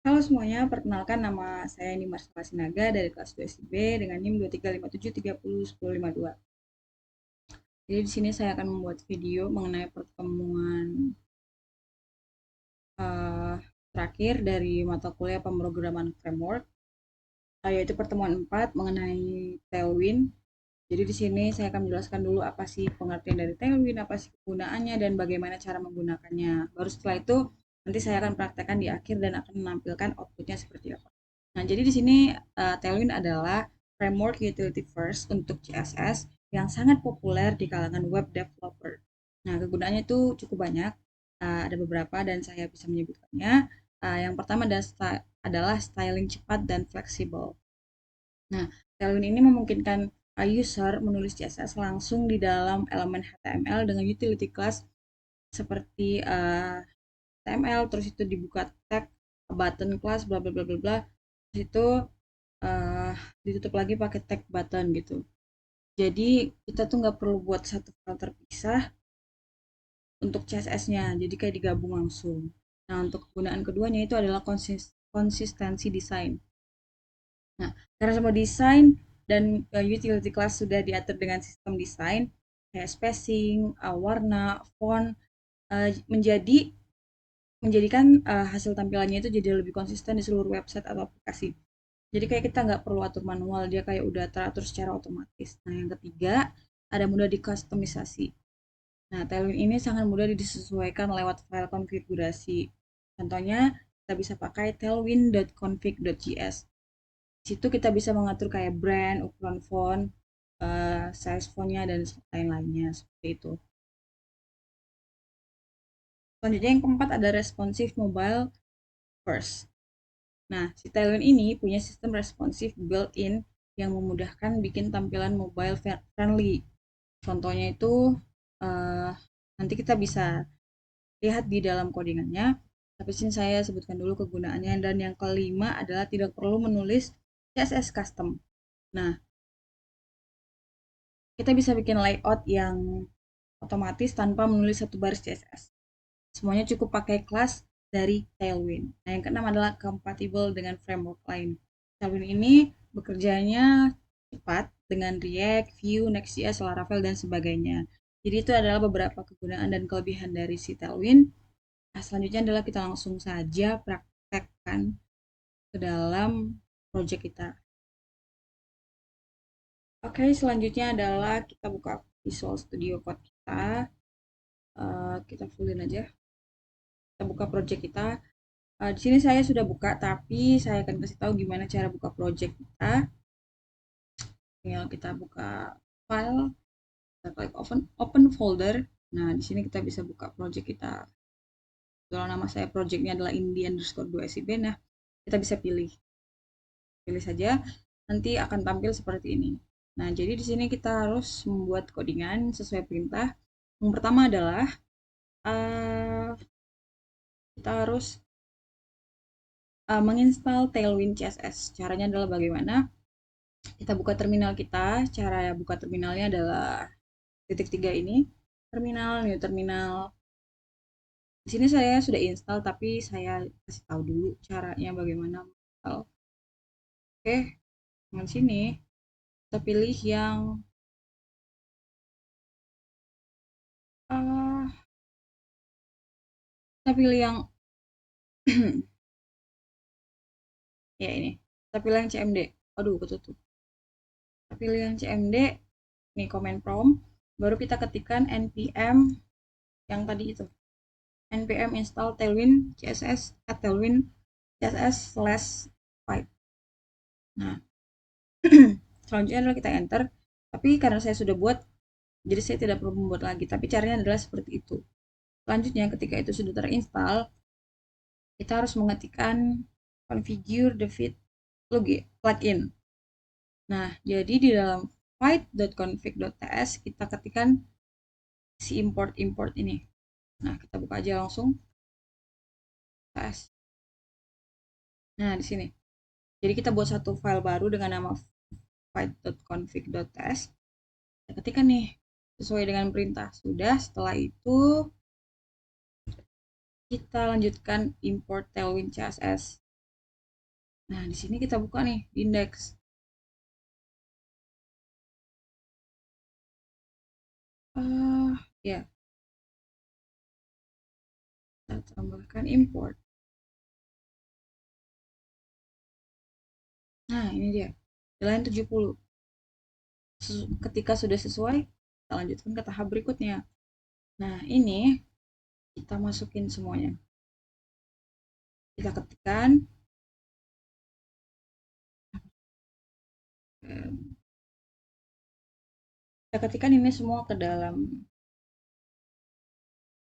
Halo semuanya, perkenalkan nama saya Nimar Sinaga dari kelas 2 SIB dengan NIM 2357301052. Jadi di sini saya akan membuat video mengenai pertemuan eh, terakhir dari mata kuliah pemrograman framework, yaitu pertemuan 4 mengenai Tailwind. Jadi di sini saya akan menjelaskan dulu apa sih pengertian dari Tailwind, apa sih kegunaannya, dan bagaimana cara menggunakannya. Baru setelah itu nanti saya akan praktekkan di akhir dan akan menampilkan outputnya seperti apa. Nah, jadi di sini Tailwind adalah framework utility first untuk CSS yang sangat populer di kalangan web developer. Nah, kegunaannya itu cukup banyak. Ada beberapa dan saya bisa menyebutkannya. Yang pertama adalah styling cepat dan fleksibel. Nah, Tailwind ini memungkinkan user menulis CSS langsung di dalam elemen HTML dengan utility class seperti HTML, terus itu dibuka tag, button class, bla bla bla bla bla, terus itu uh, ditutup lagi pakai tag button gitu. Jadi kita tuh nggak perlu buat satu file terpisah untuk CSS-nya, jadi kayak digabung langsung. Nah, untuk kegunaan keduanya itu adalah konsistensi desain. Nah, karena semua desain dan utility class sudah diatur dengan sistem desain, kayak spacing, warna, font, menjadi menjadikan hasil tampilannya itu jadi lebih konsisten di seluruh website atau aplikasi. Jadi kayak kita nggak perlu atur manual, dia kayak udah teratur secara otomatis. Nah, yang ketiga, ada mudah dikustomisasi. Nah, Tailwind ini sangat mudah disesuaikan lewat file konfigurasi. Contohnya, kita bisa pakai tailwind.config.js. Di situ kita bisa mengatur kayak brand, ukuran font, size fontnya, dan lain-lainnya seperti itu. Selanjutnya yang keempat ada responsive mobile first. Nah, si Tailwind ini punya sistem responsif built-in yang memudahkan bikin tampilan mobile friendly. Contohnya itu uh, nanti kita bisa lihat di dalam codingannya. Tapi sini saya sebutkan dulu kegunaannya. Dan yang kelima adalah tidak perlu menulis CSS custom. Nah, kita bisa bikin layout yang otomatis tanpa menulis satu baris CSS. Semuanya cukup pakai kelas dari Tailwind. Nah, yang keenam adalah compatible dengan framework lain. Tailwind ini bekerjanya cepat dengan React, Vue, Next.js, Laravel, dan sebagainya. Jadi itu adalah beberapa kegunaan dan kelebihan dari si Tailwind. Nah, selanjutnya adalah kita langsung saja praktekkan ke dalam project kita. Oke, selanjutnya adalah kita buka Visual Studio Code kita. Kita fullin aja. Kita buka project kita. Di sini saya sudah buka, tapi saya akan kasih tahu gimana cara buka project kita. Tinggal kita buka file, kita klik open folder. Nah, di sini kita bisa buka project kita. Kalau nama saya projectnya adalah indie_2sib. Nah, kita bisa pilih saja. Nanti akan tampil seperti ini. Nah, jadi di sini kita harus membuat codingan sesuai perintah. Yang pertama adalah kita harus menginstal Tailwind CSS. Caranya adalah bagaimana? Kita buka terminal kita. Cara buka terminalnya adalah titik tiga ini. Terminal, new terminal. Di sini saya sudah install, tapi saya kasih tahu dulu caranya bagaimana install. Oke, dengan sini kita pilih yang uh, kita pilih yang ya ini. Kita pilih yang CMD. Aduh, ketutup. Kita pilih yang CMD. Ini command prompt. Baru kita ketikkan npm yang tadi itu. npm install tailwind css at tailwind css /5. Nah, selanjutnya adalah kita enter. Tapi karena saya sudah buat, jadi saya tidak perlu membuat lagi. Tapi caranya adalah seperti itu. Selanjutnya ketika itu sudah terinstall, kita harus mengetikkan configure the feed plugin. Nah, jadi di dalam fight.config.ts kita ketikkan si import ini. Nah, kita buka aja langsung. ts. Nah, di sini. Jadi kita buat satu file baru dengan nama fight.config.ts. Kita ketikkan nih sesuai dengan perintah. Sudah, setelah itu kita lanjutkan import tailwind css. Nah, di sini kita buka nih di indeks. Ya, kita tambahkan import. Nah, ini dia. Line 70. Ketika sudah sesuai, kita lanjutkan ke tahap berikutnya. Nah, ini kita masukin semuanya. Kita ketikkan kita ketikkan ini semua ke dalam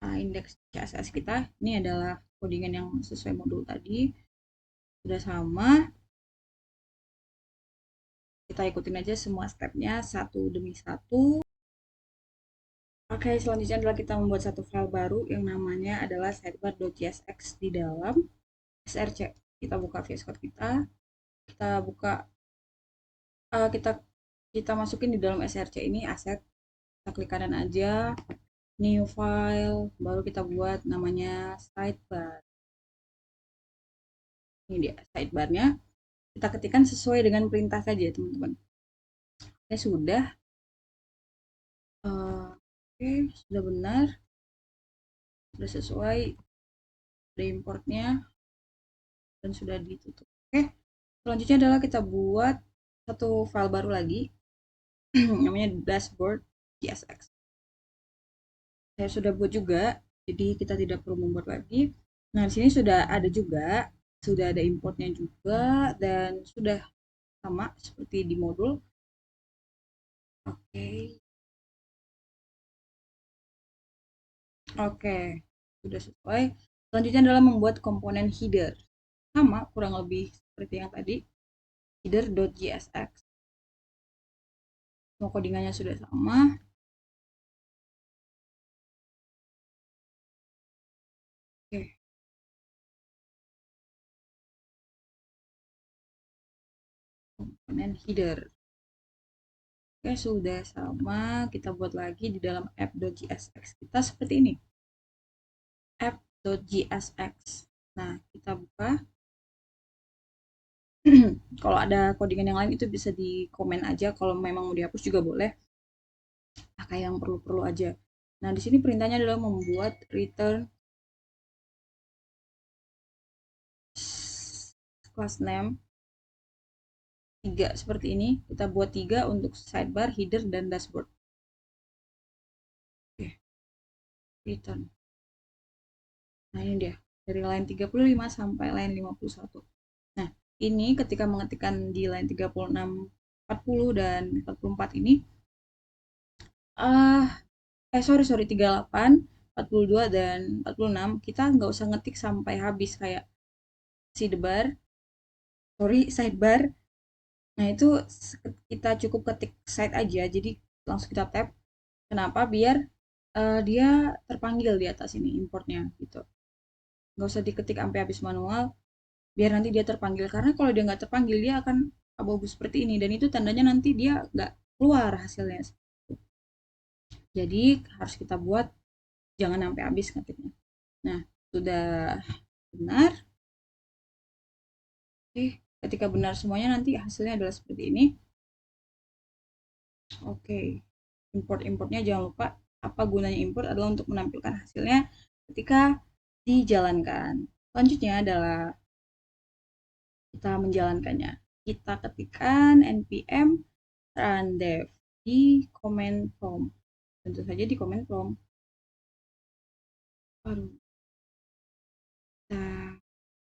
indeks CSS kita. Ini adalah codingan yang sesuai modul tadi. Sudah sama. Kita ikutin aja semua stepnya satu demi satu. Oke, selanjutnya adalah kita membuat satu file baru yang namanya adalah sidebar.csx di dalam src. Kita buka VS Code kita, kita buka, kita kita masukin di dalam src ini aset. Kita klik kanan aja, new file, baru kita buat namanya sidebar. Ini dia sidebarnya. Kita ketikkan sesuai dengan perintah saja, teman-teman. Sudah. Oke, sudah benar, sudah sesuai, ada importnya, dan sudah ditutup. Oke, selanjutnya adalah kita buat satu file baru lagi, namanya dashboard CSX. Saya sudah buat juga, jadi kita tidak perlu membuat lagi. Nah, di sini sudah ada juga, sudah ada importnya juga, dan sudah sama seperti di modul. Oke. Oke, sudah sesuai. Selanjutnya adalah membuat komponen header. Sama, kurang lebih seperti yang tadi, header.jsx. Semua codingannya sudah sama. Oke. Komponen header. Oke, sudah sama. Kita buat lagi di dalam app.jsx kita seperti ini. App.jsx. Nah, kita buka. Kalau ada codingan yang lain itu bisa di komen aja. Kalau memang mau dihapus juga boleh. Pakai yang perlu-perlu aja. Nah, di sini perintahnya adalah membuat return class name 3 seperti ini. Kita buat 3 untuk sidebar, header, dan dashboard. Oke, return. Nah, ini dia. Dari line 35 sampai line 51. Nah, ini ketika mengetikkan di line 36, 40, dan 44 ini, sorry, 38, 42, dan 46, kita nggak usah ngetik sampai habis kayak sidebar. Nah, itu kita cukup ketik side aja, jadi langsung kita tap. Kenapa? Biar dia terpanggil di atas ini importnya gitu. Nggak usah diketik sampai habis manual, biar nanti dia terpanggil. Karena kalau dia nggak terpanggil, dia akan abu-abu seperti ini. Dan itu tandanya nanti dia nggak keluar hasilnya. Jadi harus kita buat, jangan sampai habis ngetiknya. Nah, sudah benar. Oke, ketika benar semuanya nanti hasilnya adalah seperti ini. Oke, importnya jangan lupa, apa gunanya import adalah untuk menampilkan hasilnya ketika dijalankan. Selanjutnya adalah kita menjalankannya. Kita ketikkan npm run dev di command prompt. Tentu saja di command prompt.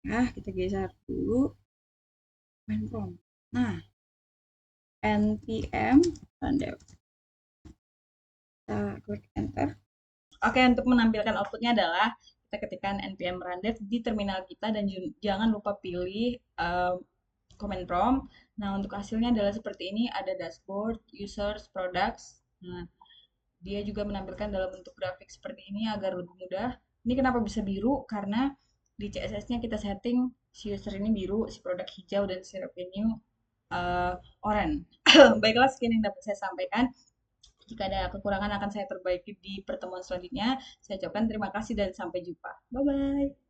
Kita geser dulu command prompt. Nah, npm run dev. Kita klik enter. Oke, untuk menampilkan outputnya adalah kita ketikkan npm rundev di terminal kita dan jangan lupa pilih command prompt. Nah, untuk hasilnya adalah seperti ini, ada dashboard, users, products. Nah, dia juga menampilkan dalam bentuk grafik seperti ini agar lebih mudah. Ini kenapa bisa biru? Karena di CSS-nya kita setting si user ini biru, si produk hijau, dan si revenue orange. Baiklah, sekian yang dapat saya sampaikan. Jika ada kekurangan akan saya perbaiki di pertemuan selanjutnya. Saya ucapkan terima kasih dan sampai jumpa. Bye-bye.